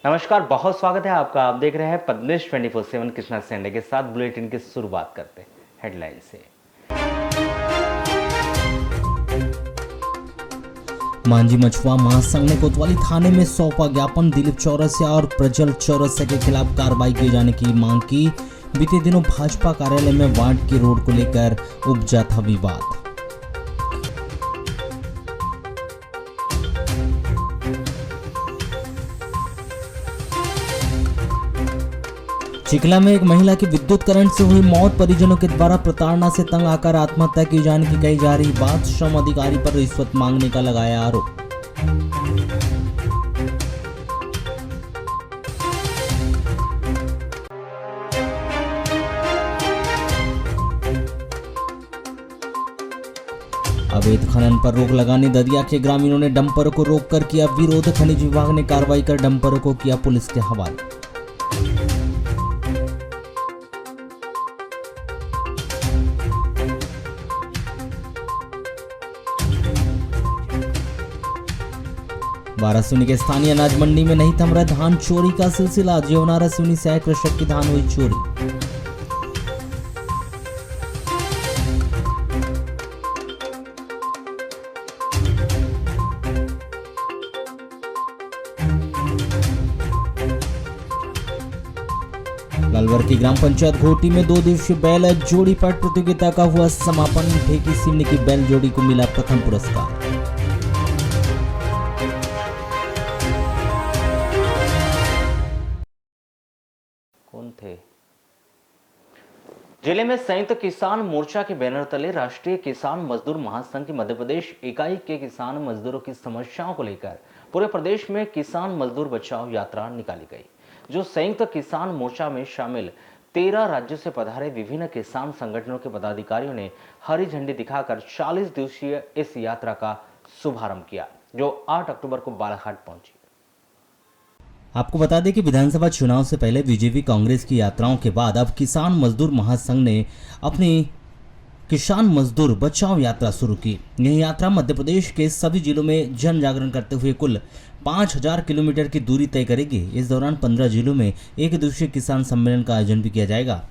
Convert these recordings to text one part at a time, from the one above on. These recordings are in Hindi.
नमस्कार, बहुत स्वागत है आपका। आप देख रहे हैं पद्मनिष्ठ 24/7 कृष्णा सेंडे के साथ। बुलेटिन की शुरुआत करते हैं हेडलाइन से। मांझी मछुआ महासंघ ने कोतवाली थाने में सौंपा ज्ञापन। दिलीप चौरसिया और प्रज्वल चौरसिया के खिलाफ कार्रवाई किए जाने की मांग की। बीते दिनों भाजपा कार्यालय में वार्ड की रोड को लेकर उपजा था विवाद। चिकला में एक महिला की विद्युत करंट से हुई मौत। परिजनों के द्वारा प्रताड़ना से तंग आकर आत्महत्या की जाने की कही जा रही बात। श्रम अधिकारी पर रिश्वत मांगने का लगाया आरोप। अवैध खनन पर रोक लगाने ददिया के ग्रामीणों ने डंपर को रोककर किया विरोध। खनिज विभाग ने कार्रवाई कर डंपर को किया पुलिस के हवाले। वारासिवनी के स्थानीय अनाज मंडी में नहीं थम रहा धान चोरी का सिलसिला। जेवनारा सिवनी से कृषक की धान हुई चोरी। लालवर की ग्राम पंचायत घोटी में 2 दिवसीय बैल जोड़ी पाठ प्रतियोगिता का हुआ समापन। ढेकी सिवनी की बैल जोड़ी को मिला प्रथम पुरस्कार। जिले में संयुक्त किसान मोर्चा के बैनर तले राष्ट्रीय किसान मजदूर महासंघ की मध्य प्रदेश इकाई के किसान मजदूरों की समस्याओं को लेकर पूरे प्रदेश में किसान मजदूर बचाओ यात्रा निकाली गई, जो संयुक्त किसान मोर्चा में शामिल 13 राज्यों से पधारे विभिन्न किसान संगठनों के पदाधिकारियों ने हरी झंडी दिखाकर 40 दिवसीय इस यात्रा का शुभारंभ किया, जो 8 अक्टूबर को बालाघाट पहुंची। आपको बता दें कि विधानसभा चुनाव से पहले बीजेपी कांग्रेस की यात्राओं के बाद अब किसान मजदूर महासंघ ने अपनी किसान मजदूर बचाओ यात्रा शुरू की। यह यात्रा मध्य प्रदेश के सभी जिलों में जन जागरण करते हुए कुल 5000 किलोमीटर की दूरी तय करेगी। इस दौरान 15 जिलों में एक दिवसीय किसान सम्मेलन का आयोजन भी किया जाएगा।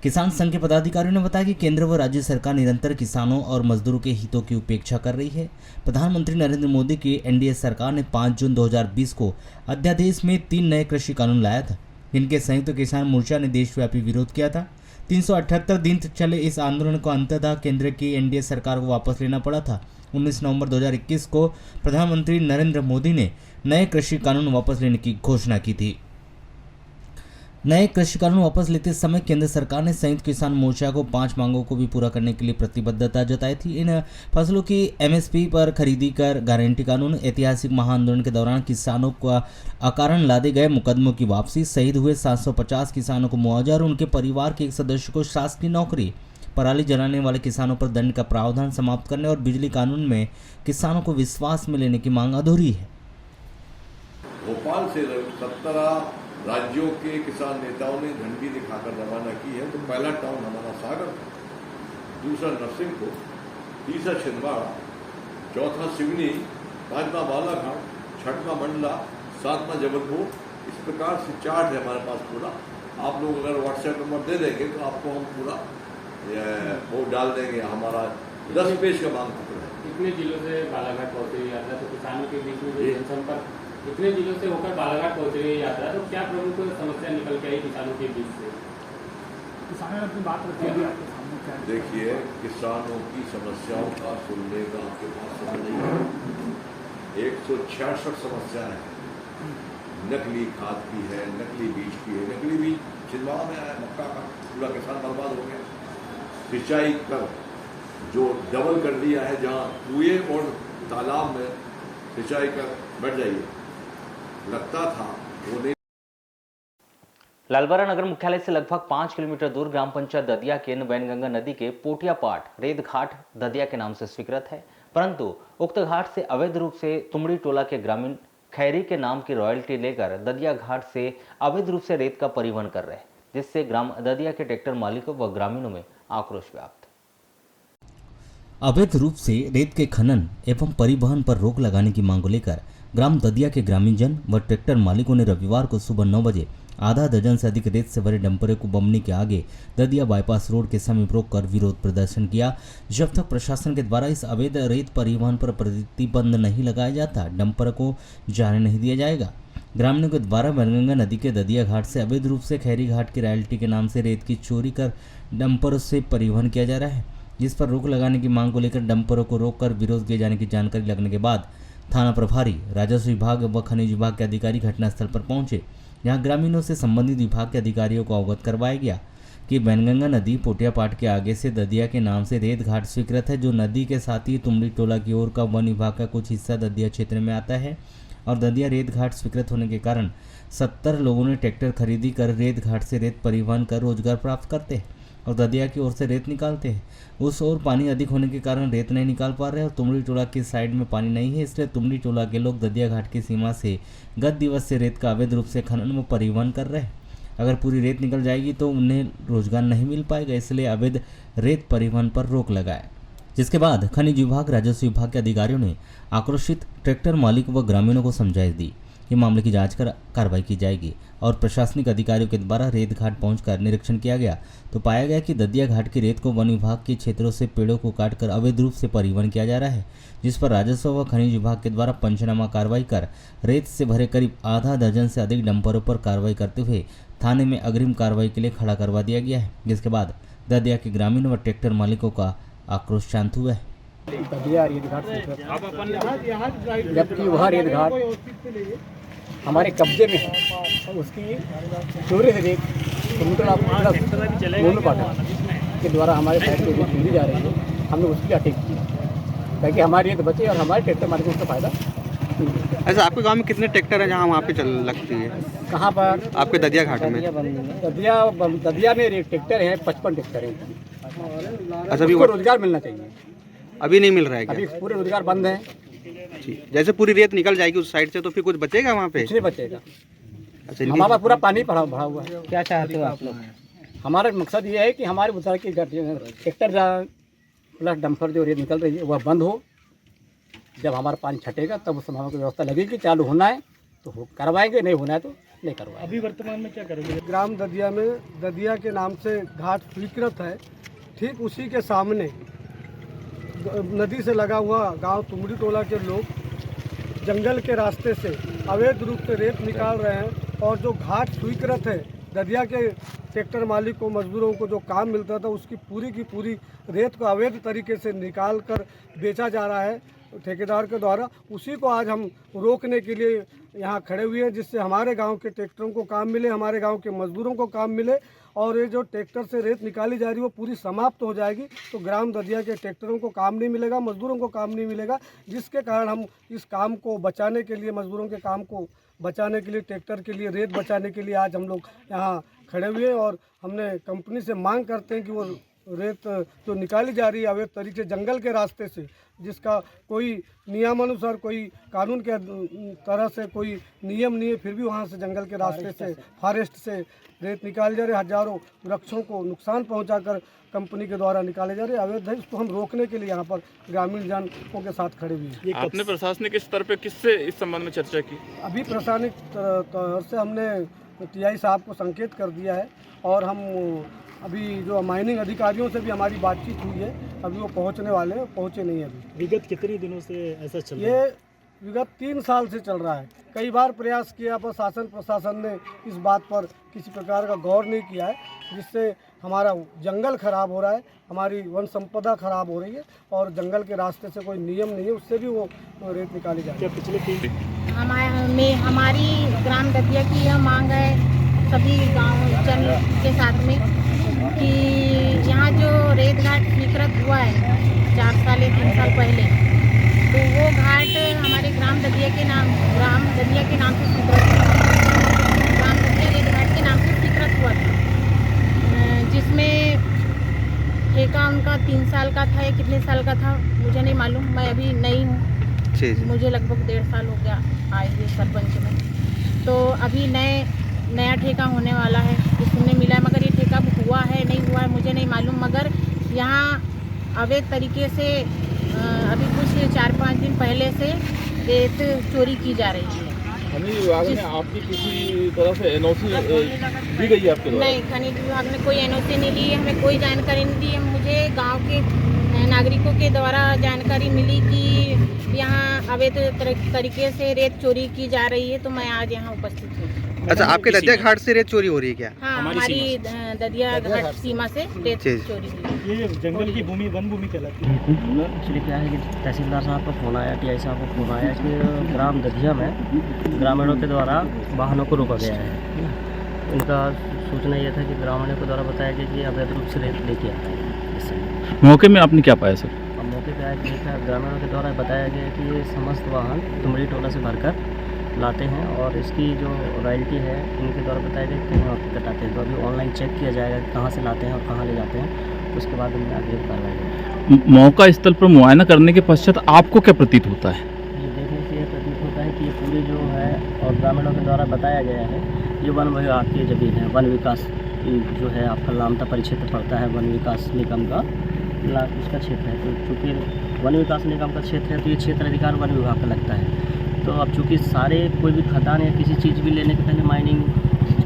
किसान संघ के पदाधिकारियों ने बताया कि केंद्र व राज्य सरकार निरंतर किसानों और मजदूरों के हितों की उपेक्षा कर रही है। प्रधानमंत्री नरेंद्र मोदी की एनडीए सरकार ने 5 जून 2020 को अध्यादेश में 3 नए कृषि कानून लाया था, जिनके संयुक्त किसान मोर्चा ने देशव्यापी विरोध किया था। 378 दिन तक चले इस आंदोलन को अंततः केंद्र की एनडीए सरकार को वापस लेना पड़ा था। 19 नवंबर 2021 को प्रधानमंत्री नरेंद्र मोदी ने नए कृषि कानून वापस लेने की घोषणा की थी। नए कृषि कानून वापस लेते समय केंद्र सरकार ने संयुक्त किसान मोर्चा को 5 मांगों को भी पूरा करने के लिए प्रतिबद्धता जताई थी। इन फसलों की एमएसपी पर खरीदी कर गारंटी कानून, ऐतिहासिक महाआंदोलन के दौरान किसानों को अकारण लादे गए मुकदमों की वापसी, शहीद हुए 750 किसानों को मुआवजा और उनके परिवार के एक सदस्य को शासकीय नौकरी, पराली जलाने वाले किसानों पर दंड का प्रावधान समाप्त करने और बिजली कानून में किसानों को विश्वास में लेने की मांग अधूरी है। भोपाल से 17 राज्यों के किसान नेताओं ने झंडी दिखाकर रवाना की है। तो पहला टाउन हमारा सागर, दूसरा नरसिंहपुर, तीसरा छिंदवाड़ा, चौथा सिवनी, पांचवा बालाघाट, छठवां मंडला, सातवां जबलपुर। इस प्रकार से चार्ट है हमारे पास पूरा। आप लोग अगर व्हाट्सएप नंबर दे देंगे तो आपको हम पूरा वो डाल देंगे। हमारा 10 पेज का मांग पत्र है। कितने जिलों से बालाघाट पहुंच रही यात्रा, तो किसानों के बीच में जो जनसंपर्क इतने जिलों से होकर बालाघाट पहुंच रही है यात्रा, तो क्या प्रमुख समस्या निकल के आई किसानों के बीच से? किसानों ने अपनी बात रखी है आपके सामने क्या? देखिए, किसानों की समस्याओं का सुनने का आपके पास समय नहीं है। 166 समस्याएं हैं। नकली खाद की है, नकली बीज की है। नकली बीज छिंदवाड़ा में आया, मक्का का पूरा किसान बर्बाद हो गया। सिंचाई कर जो डबल कर दिया है, जहाँ कुएं और तालाब में सिंचाई कर बैठ जाइए, लगता था वो नहीं। लालबरा नगर मुख्यालय से लगभग 5 किलोमीटर दूर ग्राम पंचायत ददिया के वैनगंगा नदी के पोटिया पाट रेत घाट ददिया के नाम से स्वीकृत है, परंतु उक्त घाट से अवैध रूप से तुमड़ी टोला के ग्रामीण खैरी के नाम की रॉयल्टी लेकर ददिया घाट से अवैध रूप से रेत का परिवहन कर रहे हैं, जिससे ग्राम ददिया के ट्रैक्टर मालिकों व ग्रामीणों में आक्रोश व्याप्त। अवैध रूप से रेत के खनन एवं परिवहन पर रोक लगाने की मांग को लेकर ग्राम ददिया के ग्रामीणजन व ट्रैक्टर मालिकों ने रविवार को सुबह 9 बजे आधा दर्जन से अधिक रेत से भरे डंपरों को बमनी के आगे ददिया बाईपास रोड के समीप रोककर विरोध प्रदर्शन किया। जब तक प्रशासन के द्वारा इस अवैध रेत परिवहन पर प्रतिबंध नहीं लगाया जाता, डंपर को जाने नहीं दिया जाएगा। ग्रामीणों के द्वारा बनगंगा नदी के ददिया घाट से अवैध रूप से खैरी घाट की रॉयल्टी के नाम से रेत की चोरी कर डंपर से परिवहन किया जा रहा है, जिस पर रोक लगाने की मांग को लेकर डंपरों को रोककर विरोध किए जाने की जानकारी लगने के बाद थाना प्रभारी, राजस्व विभाग व खनिज विभाग के अधिकारी घटनास्थल पर पहुंचे। यहाँ ग्रामीणों से संबंधित विभाग के अधिकारियों को अवगत करवाया गया कि बैनगंगा नदी पोटियापाट के आगे से ददिया के नाम से रेत घाट स्वीकृत है, जो नदी के साथ ही तुमड़ी टोला की ओर का वन विभाग का कुछ हिस्सा ददिया क्षेत्र में आता है और ददिया रेत घाट स्वीकृत होने के कारण 70 लोगों ने ट्रैक्टर खरीदी कर रेत घाट से रेत परिवहन कर रोजगार प्राप्त करते हैं और ददिया की ओर से रेत निकालते हैं। उस ओर पानी अधिक होने के कारण रेत नहीं निकाल पा रहे और तुमड़ी टोला की साइड में पानी नहीं है, इसलिए तुमड़ी टोला के लोग ददिया घाट की सीमा से गत दिवस से रेत का अवैध रूप से खनन व परिवहन कर रहे हैं। अगर पूरी रेत निकल जाएगी तो उन्हें रोजगार नहीं मिल पाएगा, इसलिए अवैध रेत परिवहन पर रोक लगाए। जिसके बाद खनिज विभाग, राजस्व विभाग के अधिकारियों ने आक्रोशित ट्रैक्टर मालिक व ग्रामीणों को समझाइश दी कि मामले की जांच कर कार्रवाई की जाएगी और प्रशासनिक अधिकारियों के द्वारा रेत घाट पहुंचकर निरीक्षण किया गया तो पाया गया कि ददिया घाट की रेत को वन विभाग के क्षेत्रों से पेड़ों को काटकर अवैध रूप से परिवहन किया जा रहा है, जिस पर राजस्व व खनिज विभाग के द्वारा पंचनामा कार्रवाई कर रेत से भरे करीब आधा दर्जन से अधिक डंपरों पर कार्रवाई करते हुए थाने में अग्रिम कार्रवाई के लिए खड़ा करवा दिया गया है। जिसके बाद ददिया के ग्रामीण व ट्रैक्टर मालिकों का आक्रोश शांत हुआ है। ददिया रेत घाट से जबकि वह रेत घाट हमारे कब्जे में है, उसकी चोरी से रेत के द्वारा हमारे साइड पे रेत मिली जा रही है। हमने उसकी अटैक की ताकि हमारी रेत बचे और हमारे ट्रैक्टर मालिक को उसका फायदा। ऐसा आपके गांव में कितने ट्रैक्टर हैं जहां वहाँ पे चल लगती है? कहाँ पर? आपके ददिया घाट में? ददिया में ट्रैक्टर है, 55 ट्रैक्टर है। अच्छा, अभी रोजगार मिलना चाहिए, अभी नहीं मिल रहा है क्या? अभी पूरे रोजगार बंद है। जैसे पूरी रेत निकल जाएगी उस साइड से तो फिर कुछ बचेगा वहाँ पे? कुछ नहीं बचेगा। अच्छा, हमारे पास पूरा पानी भरा हुआ है। क्या चाहते हो आप लोग? हमारा मकसद ये है कि हमारे उधर की ट्रैक्टर प्लस डंपर जो रेत निकल रही है वह बंद हो। जब हमारा पानी छटेगा तब उस समय की व्यवस्था लगेगी। चालू होना है तो करवाएंगे, नहीं होना है तो नहीं करवाएंगे। अभी वर्तमान में क्या करेंगे? ग्राम ददिया में ददिया के नाम से घाट स्वीकृत है, ठीक उसी के सामने नदी से लगा हुआ गांव तुमड़ी टोला के लोग जंगल के रास्ते से अवैध रूप से रेत निकाल रहे हैं और जो घाट स्वीकृत है ददिया के ट्रैक्टर मालिक को, मजदूरों को जो काम मिलता था उसकी पूरी की पूरी रेत को अवैध तरीके से निकाल कर बेचा जा रहा है ठेकेदार के द्वारा। उसी को आज हम रोकने के लिए यहाँ खड़े हुए हैं, जिससे हमारे गांव के ट्रैक्टरों को काम मिले, हमारे गांव के मजदूरों को काम मिले और ये जो ट्रैक्टर से रेत निकाली जा रही है वो पूरी समाप्त हो जाएगी। तो ग्राम ददिया के ट्रैक्टरों को काम नहीं मिलेगा, मजदूरों को काम नहीं मिलेगा, जिसके कारण हम इस काम को बचाने के लिए, मजदूरों के काम को बचाने के लिए, ट्रैक्टर के लिए, रेत बचाने के लिए आज हम लोग यहाँ खड़े हुए हैं और हमने कंपनी से मांग करते हैं कि वो रेत जो निकाली जा रही है अवैध तरीके से जंगल के रास्ते से, जिसका कोई नियमानुसार, कोई कानून के तरह से कोई नियम नहीं है, फिर भी वहाँ से जंगल के रास्ते से, फॉरेस्ट से रेत निकाली जा रही है। हजारों वृक्षों को नुकसान पहुंचाकर कंपनी के द्वारा निकाले जा रहे हैं, अवैध है। इसको हम रोकने के लिए यहाँ पर ग्रामीण जनों के साथ खड़े हुए हैं। आपने प्रशासनिक स्तर पे किससे इस संबंध में चर्चा की? अभी प्रशासनिक तौर से हमने टीआई साहब को संकेत कर दिया है और हम अभी जो माइनिंग अधिकारियों से भी हमारी बातचीत हुई है, अभी वो पहुंचने वाले हैं, पहुंचे नहीं अभी। विगत कितने दिनों से ऐसा चल रहा है? ये विगत 3 साल से चल रहा है। कई बार प्रयास किया पर शासन प्रशासन ने इस बात पर किसी प्रकार का गौर नहीं किया है, जिससे हमारा जंगल खराब हो रहा है, हमारी वन संपदा खराब हो रही है और जंगल के रास्ते से कोई नियम नहीं है, उससे भी वो रेत निकाली जा रही है। पिछले 3 हमारी ग्राम ददिया की यह मांग है सभी गाँव जन के साथ में कि यहाँ जो रेत घाट स्वीकृत हुआ है 4 साल या 3 साल पहले, तो वो घाट हमारे ग्राम ददिया के नाम से स्वीकृत हुआ। ग्राम ददिया रेत घाट के नाम से स्वीकृत हुआ था, जिसमें ठेका उनका 3 साल का था या कितने साल का था मुझे नहीं मालूम, मैं अभी नई हूँ, मुझे लगभग 1.5 साल हो गया आए हुए सरपंच में। तो अभी नया ठेका होने वाला है, सुनने मिला है, मगर ये ठेका हुआ है नहीं हुआ है मुझे नहीं मालूम। मगर यहाँ अवैध तरीके से अभी कुछ 4-5 दिन पहले से रेत चोरी की जा रही है। खनिज विभाग ने आपकी किसी तरह से एनओसी दी गई है आपके द्वारा? नहीं, खनिज विभाग ने कोई एनओसी नहीं ली, हमें कोई जानकारी नहीं दी है। मुझे गांव के नागरिकों के द्वारा जानकारी मिली कि यहाँ अवैध तरीके से रेत चोरी की जा रही है, तो मैं आज यहाँ उपस्थित हूँ। अच्छा, आपके ददिया घाट से रेत चोरी हो रही है क्या? हाँ, हमारी ददिया घाट सीमा से रेत चीज़। चोरी हुई है। ये जंगल की भूमि वन भूमि कहलाती है। एक्चुअली क्या है कि तहसीलदार साहब का फ़ोन आया, टीआई साहब का फ़ोन आया कि ग्राम दधिया में ग्रामीणों के द्वारा वाहनों को रोका गया है। इनका सूचना यह था कि ग्रामीणों के द्वारा बताया गया कि अवैध रूप से रेत लेके आता है। इससे मौके में आपने क्या पाया सर? अब मौके पर आया कि देखा, ग्रामीणों के द्वारा बताया गया कि ये समस्त वाहन तुमड़ी टोला से भरकर लाते हैं और इसकी जो रॉयल्टी है इनके द्वारा बताया गया कि वहाँ पर कटाते हैं। तो अभी ऑनलाइन चेक किया जाएगा कि कहाँ से लाते हैं और कहाँ ले जाते हैं, उसके बाद उनमें आगे कार्रवाई। मौका स्थल पर मुआयना करने के पश्चात आपको क्या प्रतीत होता है? ये देखने से यह प्रतीत होता है कि ये पूरे जो है और ग्रामीणों के द्वारा बताया गया है, ये वन विभाग की ज़मीन है। वन विकास जो है आपका लामता परिक्षेत्र पड़ता है, वन विकास निगम का उसका क्षेत्र है। तो चूँकि वन विकास निगम का क्षेत्र है तो ये क्षेत्र अधिकार वन विभाग का लगता है। तो अब चूँकि सारे कोई भी खदान या किसी चीज़ भी लेने के पहले माइनिंग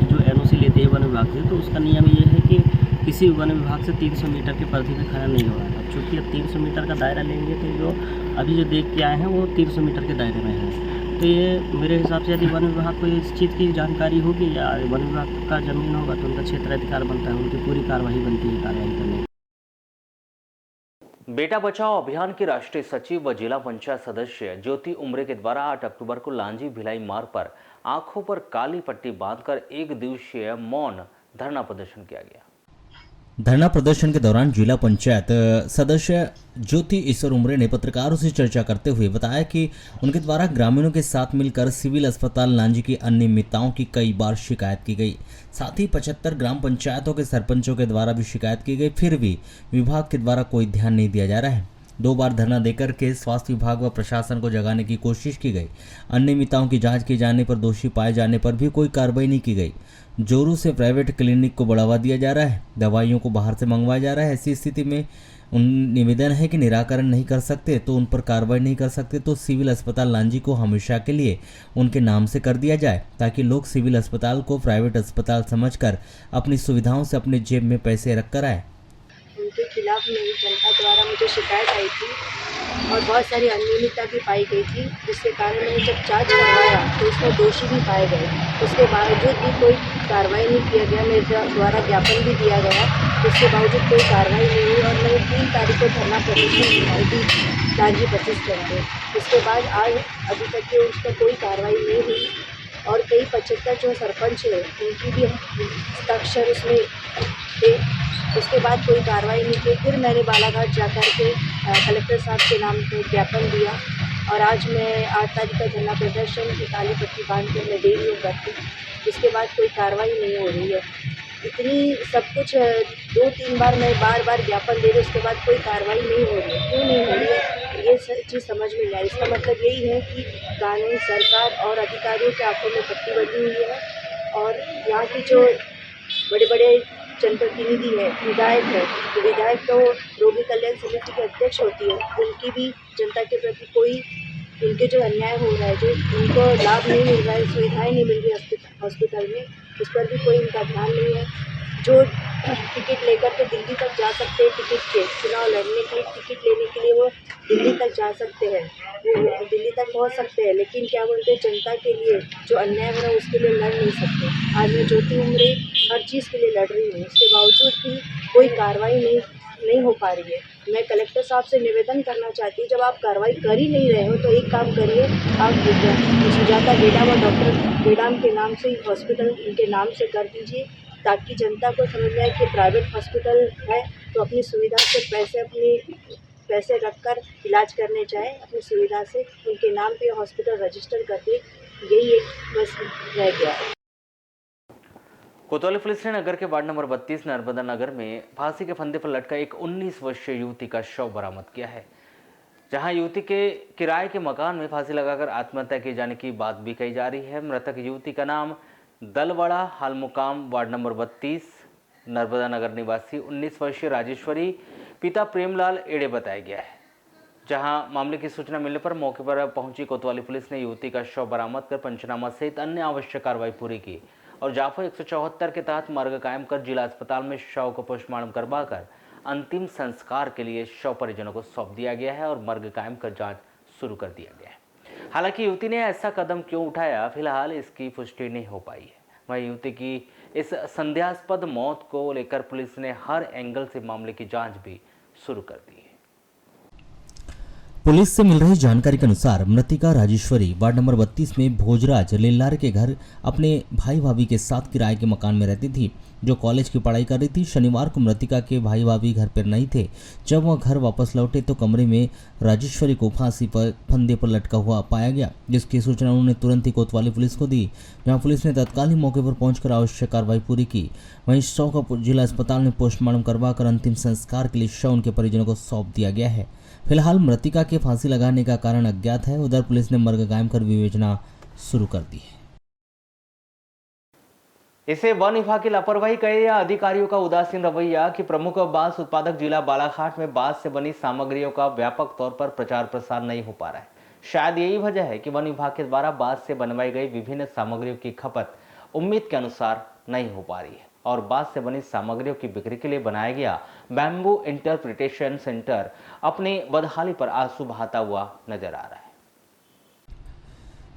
जो एनओसी लेते हैं वन विभाग से, तो उसका नियम ये है कि किसी वन विभाग से 300 मीटर की परिधि में खनन नहीं हो रहा है। अब चूँकि अब 300 मीटर का दायरा लेंगे तो जो अभी जो देख के आए हैं वो 300 मीटर के दायरे में है। तो ये मेरे हिसाब से यदि वन विभाग को इस चीज़ की जानकारी होगी या वन विभाग का ज़मीन होगा तो उनका क्षेत्र अधिकार बनता है, उनकी पूरी कार्रवाई बनती है कार्रवाई करने की। बेटा बचाओ अभियान की राष्ट्रीय सचिव व जिला पंचायत सदस्य ज्योति उमरे के द्वारा 8 अक्टूबर को लांजी भिलाई मार्ग पर आंखों पर काली पट्टी बांधकर एक दिवसीय मौन धरना प्रदर्शन किया गया। धरना प्रदर्शन के दौरान जिला पंचायत सदस्य ज्योति ईश्वर उमरे ने पत्रकारों से चर्चा करते हुए बताया कि उनके द्वारा ग्रामीणों के साथ मिलकर सिविल अस्पताल लांजी की अनियमितताओं की कई बार शिकायत की गई। साथ ही 75 ग्राम पंचायतों के सरपंचों के द्वारा भी शिकायत की गई, फिर भी विभाग के द्वारा कोई ध्यान नहीं दिया जा रहा है। 2 बार धरना देकर के स्वास्थ्य विभाग व प्रशासन को जगाने की कोशिश की गई। अनियमितताओं की जांच किए जाने पर दोषी पाए जाने पर भी कोई कार्रवाई नहीं की गई। जोरों से प्राइवेट क्लिनिक को बढ़ावा दिया जा रहा है, दवाइयों को बाहर से मंगवाया जा रहा है। ऐसी स्थिति में उन निवेदन है कि निराकरण नहीं कर सकते तो उन पर कार्रवाई नहीं कर सकते तो सिविल अस्पताल लांजी को हमेशा के लिए उनके नाम से कर दिया जाए, ताकि लोग सिविल अस्पताल को प्राइवेट अस्पताल समझकर अपनी सुविधाओं से अपने जेब में पैसे रख कर आए। उनके खिलाफ मेरी जनता द्वारा मुझे शिकायत आई थी और बहुत सारी अनियमितता भी पाई गई थी, जिसके कारण मैंने जब जांच करवाया तो उसमें दोषी भी पाए गए। उसके बावजूद भी कोई कार्रवाई नहीं किया गया। मेरे द्वारा ज्ञापन भी दिया गया, उसके बावजूद कोई कार्रवाई नहीं हुई और मैंने 3 तारीख को धरना प्रदर्शन दिखाई दी लांजी बस स्टैंड पे। उसके बाद आज अभी तक के उस पर कोई कार्रवाई नहीं हुई और कई 75 जो सरपंच है उनकी भी हस्ताक्षर उसमें थे। उसके बाद कोई कार्रवाई नहीं की। फिर मैंने बालाघाट जाकर के कलेक्टर साहब के नाम पे ज्ञापन दिया और आज मैं 8 तारीख का धरना प्रदर्शन की काली पट्टी बांध के मैं दे रही हूँ करके। उसके बाद कोई कार्रवाई नहीं हो रही है। इतनी सब कुछ 2-3 बार मैं बार ज्ञापन दे रही, उसके बाद कोई कार्रवाई नहीं हो रही है। क्यों नहीं हो रही है ये चीज़ समझ में नहीं आ रही। इसका मतलब यही है कि कानून, सरकार और अधिकारियों के आंखों में पट्टी बंधी हुई है और यहाँ की जो बड़े बड़े जनप्रतिनिधि है, विधायक है, तो विधायक तो रोगी कल्याण समिति के अध्यक्ष होती है, उनकी भी जनता के प्रति कोई उनके जो अन्याय हो रहा है, जो उनको लाभ नहीं मिल रहा है, सुविधाएं नहीं मिल रही हॉस्पिटल में, उस पर भी कोई उनका ध्यान नहीं है। जो टिकट लेकर के दिल्ली तक जा सकते हैं, टिकट के चुनाव लड़ने के लिए टिकट लेने के लिए वो दिल्ली तक जा सकते हैं, वो दिल्ली तक पहुंच सकते हैं, लेकिन क्या बोलते हैं जनता के लिए जो अन्याय हो रहा है उसके लिए लड़ नहीं सकते। आज मैं ज्योति उमरे हर चीज़ के लिए लड़ रही हूँ, उसके बावजूद भी कोई कार्रवाई नहीं हो पा रही है। मैं कलेक्टर साहब से निवेदन करना चाहती हूँ, जब आप कार्रवाई कर ही नहीं रहे हो तो एक काम करिए, आप सुजाता गेडाम और डॉक्टर गेडाम के नाम से हॉस्पिटल इनके नाम से कर दीजिए, ताकि जनता को समझ में आए कि प्राइवेट हॉस्पिटल है तो अपनी सुविधा से पैसे रखकर इलाज करने जाए, अपनी सुविधा से उनके नाम पे हॉस्पिटल रजिस्टर कर दे। यही एक बस रह गया है। कोतवाली पुलिस ने नगर के वार्ड नंबर 32 नर्मदा नगर में फांसी के फंदे पर लटका एक 19 वर्षीय युवती का शव बरामद किया है, जहां युवती के किराए के मकान में फांसी लगाकर आत्महत्या किए जाने की बात भी कही जा रही है। मृतक युवती का नाम दलवाड़ा हालमुकाम वार्ड नंबर 32 नर्मदा नगर निवासी 19 वर्षीय राजेश्वरी पिता प्रेमलाल एड़े बताया गया है, जहां मामले की सूचना मिलने पर मौके पर पहुंची कोतवाली पुलिस ने युवती का शव बरामद कर पंचनामा सहित अन्य आवश्यक कार्रवाई पूरी की और जाफा 174 के तहत मर्ग कायम कर जिला अस्पताल में शव को पोस्टमार्टम करवाकर अंतिम संस्कार के लिए शव परिजनों को सौंप दिया गया है और मर्ग कायम कर जांच शुरू कर दिया गया है। हालांकि युवती ने ऐसा कदम क्यों उठाया, फिलहाल इसकी पुष्टि नहीं हो पाई है। वहीं युवती की इस संदेहास्पद मौत को लेकर पुलिस ने हर एंगल से मामले की जांच भी शुरू कर दी है। पुलिस से मिल रही जानकारी के अनुसार मृतिका राजेश्वरी वार्ड नंबर 32 में भोजराज लेल्लार के घर अपने भाई भाभी के साथ किराए के मकान में रहती थी, जो कॉलेज की पढ़ाई कर रही थी। शनिवार को मृतिका के भाई भाभी घर पर नहीं थे। जब वह घर वापस लौटे तो कमरे में राजेश्वरी को फांसी पर फंदे पर लटका हुआ पाया गया, जिसकी सूचना उन्होंने तुरंत ही कोतवाली पुलिस को दी, जहां पुलिस ने तत्काल ही मौके पर पहुंचकर आवश्यक कार्रवाई पूरी की। वहीं शव का जिला अस्पताल में पोस्टमार्टम करवाकर अंतिम संस्कार के लिए शव उनके परिजनों को सौंप दिया गया है। फिलहाल मृतिका के फांसी लगाने का कारण अज्ञात है। उधर पुलिस ने मर्ग कायम कर विवेचना शुरू कर दी है। इसे वन विभाग की लापरवाही कहे या अधिकारियों का उदासीन रवैया कि प्रमुख बांस उत्पादक जिला बालाघाट में बांस से बनी सामग्रियों का व्यापक तौर पर प्रचार प्रसार नहीं हो पा रहा है। शायद यही वजह है कि वन विभाग के द्वारा बांस से बनवाई गई विभिन्न सामग्रियों की खपत उम्मीद के अनुसार नहीं हो पा रही है और बांस से बनी सामग्रियों की बिक्री के लिए बनाया गया बैम्बू इंटरप्रिटेशन सेंटर अपनी बदहाली पर आंसू बहाता हुआ नजर आ रहा है।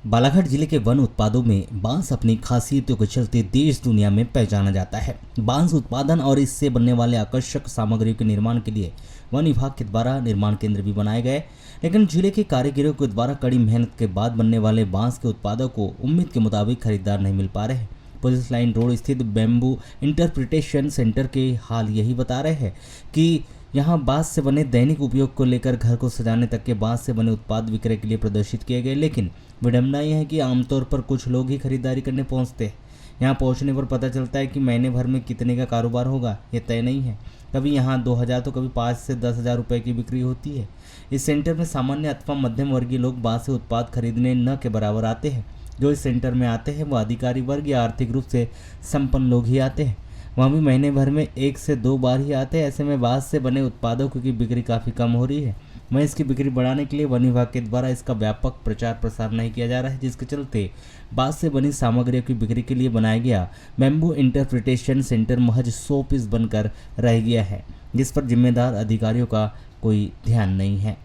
बालाघाट जिले के वन उत्पादों में बांस अपनी खासियतों के चलते देश दुनिया में पहचाना जाता है। बांस उत्पादन और इससे बनने वाले आकर्षक सामग्रियों के निर्माण के लिए वन विभाग के द्वारा निर्माण केंद्र भी बनाए गए, लेकिन जिले के कारीगरों के द्वारा कड़ी मेहनत के बाद बनने वाले बांस के उत्पादों को उम्मीद के मुताबिक खरीदार नहीं मिल पा रहे हैं। पुलिस लाइन रोड स्थित बैम्बू इंटरप्रिटेशन सेंटर के हाल यही बता रहे हैं कि यहाँ बांस से बने दैनिक उपयोग को लेकर घर को सजाने तक के बांस से बने उत्पाद विक्रय के लिए प्रदर्शित किए गए, लेकिन विडंबना यह है कि आमतौर पर कुछ लोग ही खरीदारी करने पहुँचते हैं। यहाँ पहुँचने पर पता चलता है कि महीने भर में कितने का कारोबार होगा ये तय नहीं है। कभी यहाँ 2000 तो कभी 5 से 10,000 रुपये की बिक्री होती है। इस सेंटर में सामान्य अथवा मध्यम वर्गीय लोग बांस से उत्पाद खरीदने न के बराबर आते हैं। जो इस सेंटर में आते हैं वो अधिकारी वर्ग या आर्थिक रूप से संपन्न लोग ही आते हैं। वहाँ भी महीने भर में 1 से 2 बार ही आते हैं। ऐसे में बांस से बने उत्पादों की बिक्री काफ़ी कम हो रही है। वहीं इसकी बिक्री बढ़ाने के लिए वन विभाग के द्वारा इसका व्यापक प्रचार प्रसार नहीं किया जा रहा है, जिसके चलते बांस से बनी सामग्रियों की बिक्री के लिए बनाया गया बैम्बू इंटरप्रिटेशन सेंटर महज 100 पीस बनकर रह गया है, जिस पर जिम्मेदार अधिकारियों का कोई ध्यान नहीं है।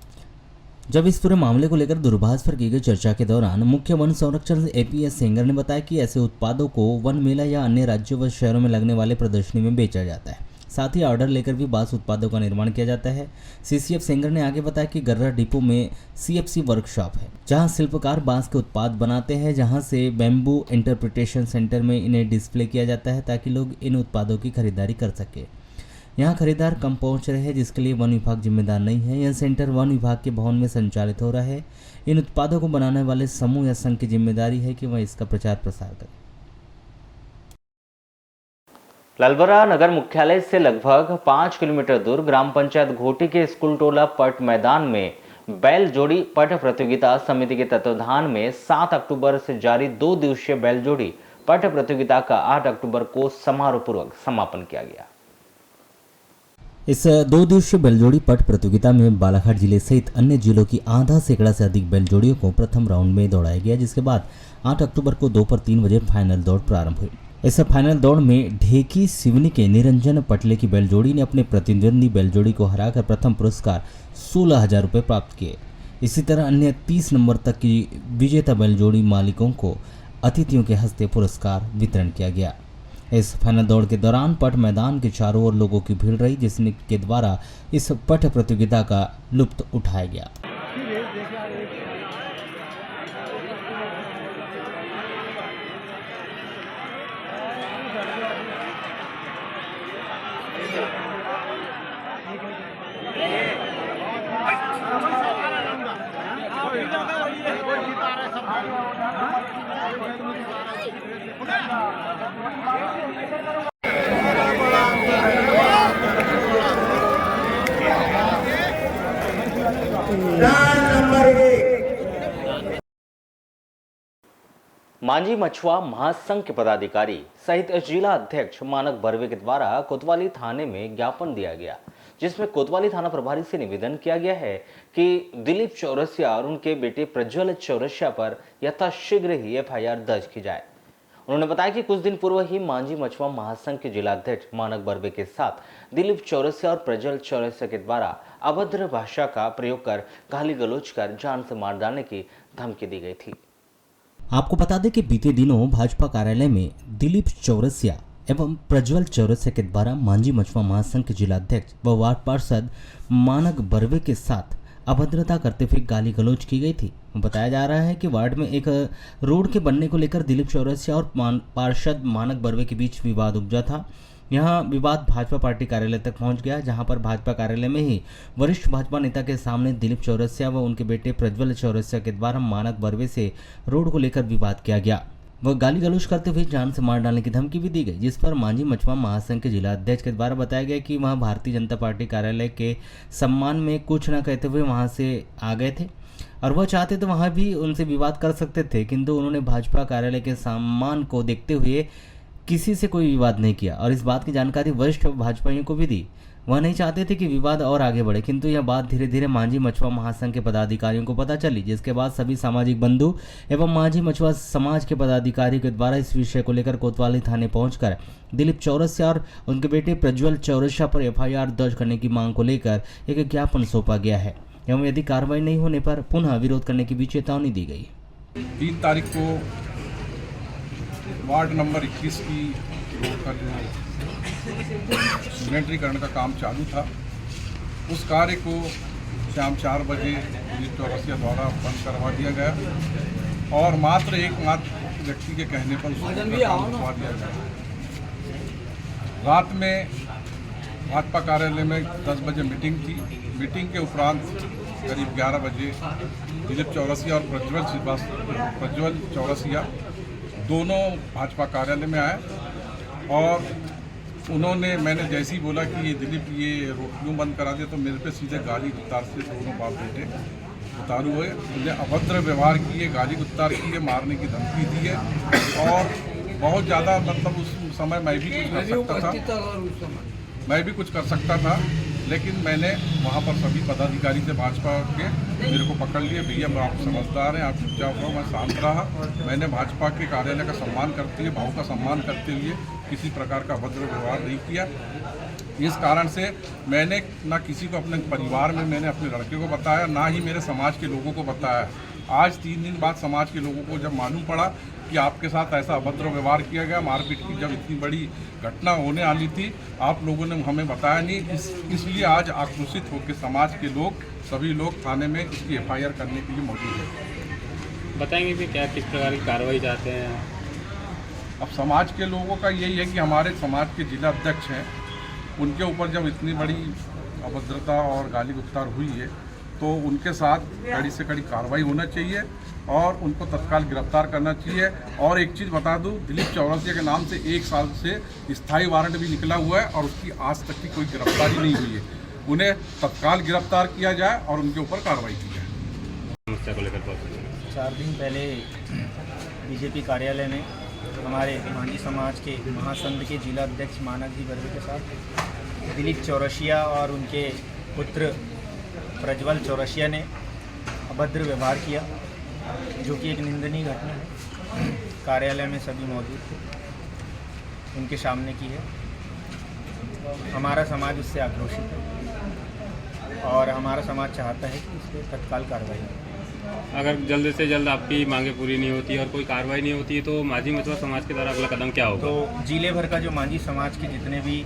जब इस पूरे मामले को लेकर दूरभाष पर की गई चर्चा के दौरान मुख्य वन संरक्षण APS सेंगर ने बताया कि ऐसे उत्पादों को वन मेला या अन्य राज्यों व शहरों में लगने वाले प्रदर्शनी में बेचा जाता है। साथ ही ऑर्डर लेकर भी बांस उत्पादों का निर्माण किया जाता है। CCF सेंगर ने आगे बताया कि गर्रा डिपो में CFC वर्कशॉप है, जहां शिल्पकार बांस के उत्पाद बनाते हैं, जहां से बैम्बू इंटरप्रिटेशन सेंटर में इन्हें डिस्प्ले किया जाता है ताकि लोग इन उत्पादों की खरीदारी कर सके। यहाँ खरीदार कम पहुँच रहे हैं, जिसके लिए वन विभाग जिम्मेदार नहीं है। यह सेंटर वन विभाग के भवन में संचालित हो रहा है। इन उत्पादों को बनाने वाले समूह या संघ की जिम्मेदारी है कि वह इसका प्रचार प्रसार करें। ललबरा नगर मुख्यालय से लगभग 5 किलोमीटर दूर ग्राम पंचायत घोटी के स्कूल टोला पट मैदान में बैल जोड़ी पट प्रतियोगिता समिति के तत्वाधान में 7 अक्टूबर से जारी 2 दिवसीय बैल जोड़ी पट प्रतियोगिता का 8 अक्टूबर को समारोहपूर्वक समापन किया गया। इस 2 दिवसीय बैलजोड़ी पट प्रतियोगिता में बालाघाट जिले सहित अन्य जिलों की आधा सैकड़ा से अधिक बैलजोड़ियों को प्रथम राउंड में दौड़ाया गया, जिसके बाद 8 अक्टूबर को दोपहर 3 बजे फाइनल दौड़ प्रारंभ हुई। इस फाइनल दौड़ में ढेकी सिवनी के निरंजन पटले की बैलजोड़ी ने अपने प्रतिद्वंदी बैलजोड़ी को हराकर प्रथम पुरस्कार 16,000 रुपये प्राप्त किए। इसी तरह अन्य 30 नंबर तक की विजेता बैलजोड़ी मालिकों को अतिथियों के हस्ते पुरस्कार वितरण किया गया। इस फाइनल दौड़ के दौरान पट मैदान के चारों ओर लोगों की भीड़ रही, जिसके द्वारा इस पट प्रतियोगिता का लुत्फ उठाया गया। मांझी मछुआ महासंघ के पदाधिकारी सहित जिला अध्यक्ष मानक बर्वे के द्वारा कोतवाली थाने में ज्ञापन दिया गया, जिसमें कोतवाली थाना प्रभारी से निवेदन किया गया है कि दिलीप चौरसिया और उनके बेटे प्रज्वल चौरसिया पर यथाशीघ्र ही एफआईआर दर्ज की जाए। उन्होंने बताया कि कुछ दिन पूर्व ही मांझी मछुआ महासंघ के जिलाध्यक्ष मानक बर्वे के साथ दिलीप चौरसिया और प्रज्वल चौरसिया के द्वारा अभद्र भाषा का प्रयोग कर गाली गलौज कर जान से मार डालने की धमकी दी गई थी। आपको बता दें कि बीते दिनों भाजपा कार्यालय में दिलीप चौरसिया एवं प्रज्वल चौरसिया के द्वारा मांझी मछुआ महासंघ के जिलाध्यक्ष व वार्ड पार्षद मानक बर्वे के साथ अभद्रता करते हुए गाली गलौज की गई थी। बताया जा रहा है कि वार्ड में एक रोड के बनने को लेकर दिलीप चौरसिया और पार्षद मानक बर्वे के बीच विवाद उपजा था। यहां विवाद भाजपा पार्टी कार्यालय तक पहुंच गया, जहां पर भाजपा कार्यालय में ही वरिष्ठ भाजपा नेता के सामने दिलीप चौरसिया व उनके बेटे प्रज्वल चौरसिया के द्वारा मानक बर्वे से रोड को लेकर विवाद किया गया। वह गाली गलौज करते हुए जान से मार डालने की धमकी भी दी गई, जिस पर मांझी मछुआ महासंघ के जिला अध्यक्ष के द्वारा बताया गया कि वह भारतीय जनता पार्टी कार्यालय के सम्मान में कुछ न कहते हुए वहां से आ गए थे और वह चाहते तो वहां भी उनसे विवाद कर सकते थे, किंतु उन्होंने भाजपा कार्यालय के सम्मान को देखते हुए किसी से कोई विवाद नहीं किया और इस बात की जानकारी वरिष्ठ भाजपाइयों को भी दी। वह नहीं चाहते थे कि विवाद और आगे बढ़े, किंतु यह बात धीरे धीरे मांझी मछुआ महासंघ के पदाधिकारियों को पता चली, जिसके बाद सभी सामाजिक बंधु एवं मांझी मछुआ समाज के पदाधिकारी के द्वारा इस विषय को लेकर कोतवाली थाने पहुंचकर दिलीप चौरसिया और उनके बेटे प्रज्वल चौरसिया पर एफआईआर दर्ज करने की मांग को लेकर एक ज्ञापन सौंपा गया है एवं यदि कार्रवाई नहीं होने पर पुनः विरोध करने की भी चेतावनी दी गई। 3 तारीख को वार्ड नंबर 21 की रोड का जो सिमेंट्रीकरण का काम चालू था, उस कार्य को शाम 4 बजे दिलीप चौरसिया द्वारा बंद करवा दिया गया और मात्र एकमात्र व्यक्ति के कहने पर उसको काम करवा दिया गया। रात में भाजपा कार्यालय में 10 बजे मीटिंग थी। मीटिंग के उपरांत करीब 11 बजे दिलीप चौरसिया और प्रज्वल चौरसिया दोनों भाजपा कार्यालय में आए और उन्होंने, मैंने जैसे ही बोला कि ये दिलीप ये रोड क्यों बंद करा दिया, तो मेरे पे सीधे गाली गुत्तार से दोनों बाप बेटे उतारू हुए। मुझे अभद्र व्यवहार किए, गाली गुत्तार किए, मारने की धमकी दी है और बहुत ज़्यादा, मतलब उस समय मैं भी कुछ कर सकता था, लेकिन मैंने वहाँ पर सभी पदाधिकारी से भाजपा के मेरे को पकड़ लिए। भैया आप समझदार हैं, आप चुपचाप रहो। मैं शांत रहा। मैंने भाजपा के कार्यालय का सम्मान करते हुए, भाव का सम्मान करते हुए किसी प्रकार का अभद्र व्यवहार नहीं किया। इस कारण से मैंने ना किसी को अपने परिवार में मैंने अपने लड़के को बताया, ना ही मेरे समाज के लोगों को बताया। आज 3 दिन बाद समाज के लोगों को जब मालूम पड़ा कि आपके साथ ऐसा अभद्र व्यवहार किया गया, मारपीट की जब इतनी बड़ी घटना होने वाली थी, आप लोगों ने हमें बताया नहीं। इसलिए आज आक्रोशित होकर समाज के लोग, सभी लोग थाने में इसकी एफआईआर करने के लिए मौजूद है। बताएंगे कि क्या किस प्रकार की कार्रवाई चाहते हैं? अब समाज के लोगों का यही है कि हमारे समाज के जिला अध्यक्ष हैं, उनके ऊपर जब इतनी बड़ी अभद्रता और गाली गुत्तार हुई है तो उनके साथ कड़ी से कड़ी कार्रवाई होना चाहिए और उनको तत्काल गिरफ्तार करना चाहिए। और एक चीज़ बता दूं, दिलीप चौरसिया के नाम से 1 साल से स्थायी वारंट भी निकला हुआ है और उसकी आज तक की कोई गिरफ्तारी नहीं हुई है। उन्हें तत्काल गिरफ्तार किया जाए और उनके ऊपर कार्रवाई की जाए। समस्या को लेकर 4 दिन पहले बीजेपी कार्यालय में हमारे मांझी समाज के महासंघ के जिला अध्यक्ष मानक जी बर्वे के साथ दिलीप चौरसिया और उनके पुत्र प्रज्वल चौरसिया ने अभद्र व्यवहार किया, जो कि एक निंदनीय घटना है। कार्यालय में सभी मौजूद थे, उनके सामने की है। हमारा समाज उससे आक्रोशित है और हमारा समाज चाहता है कि इस पर तत्काल कार्रवाई हो। अगर जल्द से जल्द आपकी मांगे पूरी नहीं होती और कोई कार्रवाई नहीं होती तो मांझी मछुआ समाज के द्वारा अगला कदम क्या होगा? तो जिले भर का जो मांझी समाज के जितने भी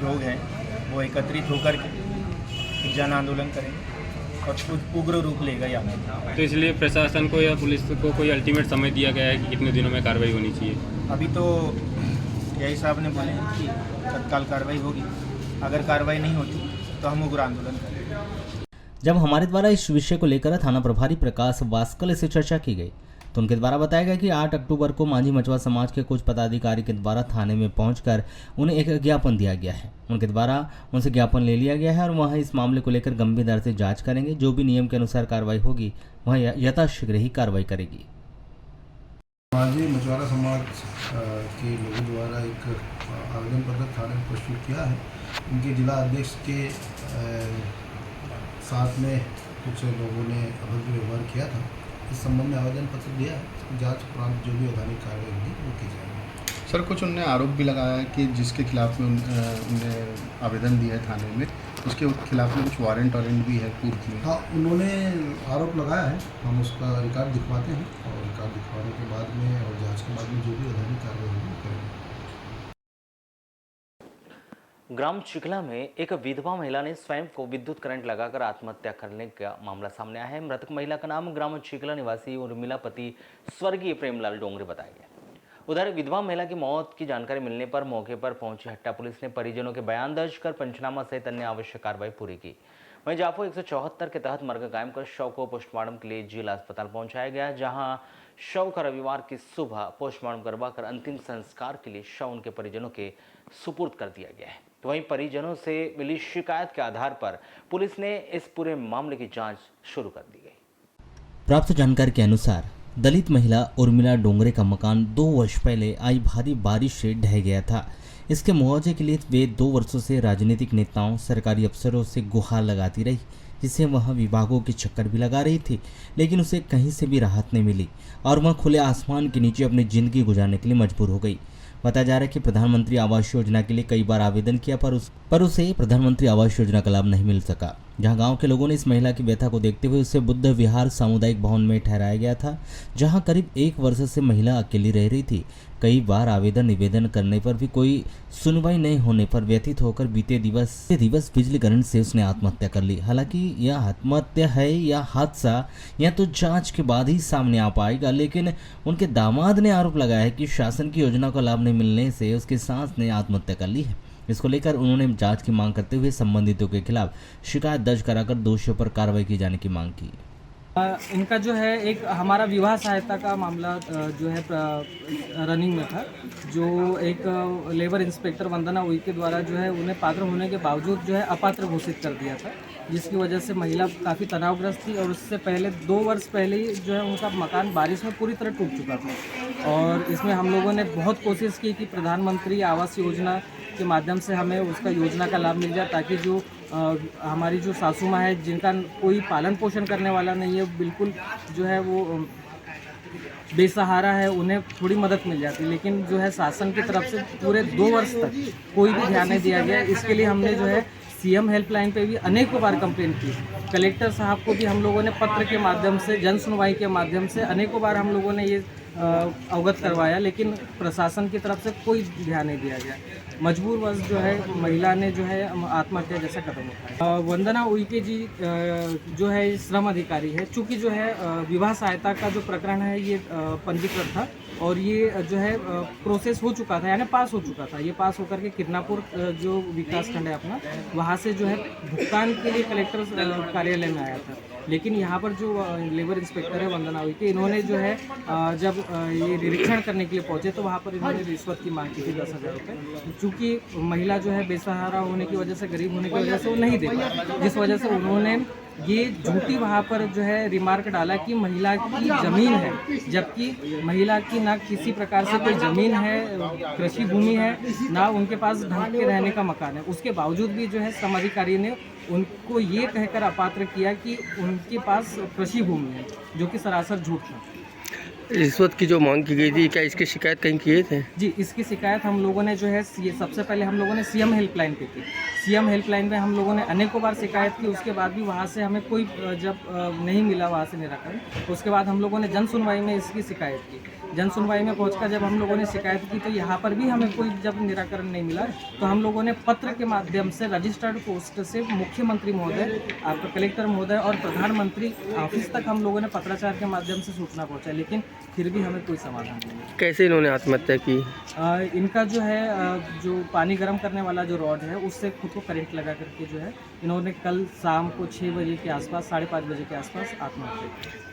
लोग हैं वो एकत्रित होकर के जन आंदोलन करेंगे और कुछ उग्र रूप लेगा यहाँ। तो इसलिए प्रशासन को या पुलिस को कोई अल्टीमेट समय दिया गया है कि कितने दिनों में कार्रवाई होनी चाहिए? अभी तो यही साहब ने बोले कि तत्काल कार्रवाई होगी, अगर कार्रवाई नहीं होती तो हम उग्र आंदोलन करेंगे। जब हमारे द्वारा इस विषय को लेकर थाना प्रभारी प्रकाश वास्कल से चर्चा की गई तो उनके द्वारा बताया गया कि 8 अक्टूबर को मांझी मछुआ समाज के कुछ पदाधिकारी के द्वारा थाने में पहुंचकर उन्हें एक ज्ञापन दिया गया है। उनके द्वारा उनसे ज्ञापन ले लिया गया है और वह इस मामले को लेकर गंभीरता से जांच करेंगे। जो भी नियम के अनुसार कार्रवाई होगी वह यथाशीघ्र ही कार्रवाई करेगी। मांझी मछुआरा समाज के लोगों द्वारा एक आवेदन पत्र थाने में प्रस्तुत किया है उनके जिला अध्यक्ष के साथ में कुछ लोगों ने अभद्र व्यवहार किया था। इस संबंध में आवेदन पत्र दिया है। जांच उपरांत जो भी वैधानिक कार्रवाई होगी वो की जाएगी। सर कुछ उनने आरोप भी लगाया है कि जिसके खिलाफ में उनने आवेदन दिया है थाने में, उसके खिलाफ में कुछ वारंट भी है पूर्व में। हाँ, उन्होंने आरोप लगाया है। हम उसका रिकॉर्ड दिखवाते हैं और रिकॉर्ड दिखवाने के बाद में और जांच के बाद में जो भी वैधानिक कार्रवाई होगी वो करेंगे। ग्राम चिखला में एक विधवा महिला ने स्वयं को विद्युत करंट लगाकर आत्महत्या करने का मामला सामने आया है। मृतक महिला का नाम ग्राम चिखला निवासी उर्मिला पति स्वर्गीय प्रेमलाल डोंगरे बताया गया। उधर विधवा महिला की मौत की जानकारी मिलने पर मौके पर पहुंची हट्टा पुलिस ने परिजनों के बयान दर्ज कर पंचनामा सहित अन्य आवश्यक कार्रवाई पूरी की। वहीं जाफो 174 के तहत मर्ग कायम कर शव को पोस्टमार्टम के लिए जिला अस्पताल पहुंचाया गया, जहां शव का रविवार की सुबह पोस्टमार्टम करवाकर अंतिम संस्कार के लिए शव उनके परिजनों के सुपुर्द कर दिया गया है। तो वहीं परिजनों से मिली शिकायत के आधार पर पुलिस ने इस पूरे मामले की जांच शुरू कर दी गई। प्राप्त जानकारी के अनुसार दलित महिला उर्मिला डोंगरे का मकान 2 वर्ष पहले आई भारी बारिश से ढह गया था। इसके मुआवजे के लिए वे 2 वर्षों से राजनीतिक नेताओं, सरकारी अफसरों से गुहार लगाती रही, जिससे वह विभागों के चक्कर भी लगा रही थी, लेकिन उसे कहीं से भी राहत नहीं मिली और वह खुले आसमान के नीचे अपनी जिंदगी गुजारने के लिए मजबूर हो गई। बताया जा रहा है कि प्रधानमंत्री आवास योजना के लिए कई बार आवेदन किया पर उसे प्रधानमंत्री आवास योजना का लाभ नहीं मिल सका। जहां गांव के लोगों ने इस महिला की व्यथा को देखते हुए उसे बुद्ध विहार सामुदायिक भवन में ठहराया गया था, जहां करीब 1 वर्ष से महिला अकेली रह रही थी। कई बार आवेदन निवेदन करने पर भी कोई सुनवाई नहीं होने पर व्यथित होकर बीते दिवस बिजली करंट से उसने आत्महत्या कर ली। हालांकि यह आत्महत्या है या हादसा यह तो जांच के बाद ही सामने आ पाएगा, लेकिन उनके दामाद ने आरोप लगाया है कि शासन की योजना का लाभ नहीं मिलने से उसके सास ने आत्महत्या कर ली है। इसको लेकर उन्होंने जांच की मांग करते हुए संबंधितों के खिलाफ शिकायत दर्ज कराकर दोषियों पर कार्रवाई की जाने की मांग की। इनका जो है एक हमारा विवाह सहायता का मामला जो है रनिंग में था, जो एक लेबर इंस्पेक्टर वंदना उई के द्वारा जो है उन्हें पात्र होने के बावजूद जो है अपात्र घोषित कर दिया था, जिसकी वजह से महिला काफ़ी तनावग्रस्त थी और उससे पहले 2 वर्ष पहले ही जो है उनका मकान बारिश में पूरी तरह टूट चुका था। और इसमें हम लोगों ने बहुत कोशिश की कि प्रधानमंत्री आवास योजना के माध्यम से हमें उसका योजना का लाभ मिल जाए, ताकि जो हमारी जो सासू माँ है जिनका कोई पालन पोषण करने वाला नहीं है, बिल्कुल जो है वो बेसहारा है, उन्हें थोड़ी मदद मिल जाती। लेकिन जो है शासन की तरफ से पूरे 2 वर्ष तक कोई भी ध्यान नहीं दिया गया। इसके लिए हमने जो है सीएम हेल्पलाइन पे भी अनेकों बार कंप्लेंट की। कलेक्टर साहब को भी हम लोगों ने पत्र के माध्यम से, जन सुनवाई के माध्यम से अनेकों बार हम लोगों ने ये अवगत करवाया, लेकिन प्रशासन की तरफ से कोई ध्यान नहीं दिया गया। मजबूरवश जो है महिला ने जो है आत्महत्या जैसा कदम उठाया। वंदना उइके जी जो है श्रम अधिकारी है, चूँकि जो है विवाह सहायता का जो प्रकरण है ये पंजीकृत था और ये जो है प्रोसेस हो चुका था, यानी पास हो चुका था। ये पास होकर के किरनापुर जो विकास खंड है अपना, वहाँ से जो है भुगतान के लिए कलेक्टर कार्यालय में आया था। लेकिन यहाँ पर जो लेबर इंस्पेक्टर है वंदना उइके, इन्होंने जो है जब ये निरीक्षण करने के लिए पहुँचे तो वहाँ पर इन्होंने रिश्वत की मांग की थी 10,000 रुपये। चूँकि महिला जो है बेसहारा होने की वजह से, गरीब होने की वजह से वो नहीं दे पाई, जिस वजह से उन्होंने ये झूठी वहाँ पर जो है रिमार्क डाला कि महिला की ज़मीन है, जबकि महिला की ना किसी प्रकार से कोई ज़मीन है, कृषि भूमि है, ना उनके पास ढंग के रहने का मकान है। उसके बावजूद भी जो है श्रम अधिकारी ने उनको ये कहकर अपात्र किया कि उनके पास कृषि भूमि है, जो कि सरासर झूठ था। रिश्वत की जो मांग की गई थी, क्या इसकी शिकायत कहीं किए थे? जी, इसकी शिकायत हम लोगों ने जो है ये सबसे पहले हम लोगों ने सीएम हेल्पलाइन पे की। सीएम हेल्पलाइन पे हम लोगों ने अनेकों बार शिकायत की, उसके बाद भी वहाँ से हमें कोई जब नहीं मिला वहाँ से निराकरण, उसके बाद हम लोगों ने जन सुनवाई में इसकी शिकायत की। जन सुनवाई में पहुंचकर जब हम लोगों ने शिकायत की तो यहाँ पर भी हमें कोई जब निराकरण नहीं मिला, तो हम लोगों ने पत्र के माध्यम से रजिस्टर्ड पोस्ट से मुख्यमंत्री महोदय, आपका कलेक्टर महोदय और प्रधानमंत्री ऑफिस तक हम लोगों ने पत्राचार के माध्यम से सूचना पहुँचाई, लेकिन फिर भी हमें कोई समाधान नहीं मिला। कैसे इन्होंने आत्महत्या की? इनका जो है जो पानी गर्म करने वाला जो रॉड है उससे खुद को करंट लगा करके जो है इन्होंने कल शाम को 6 बजे के आसपास, 5:30 बजे के आसपास आत्महत्या की।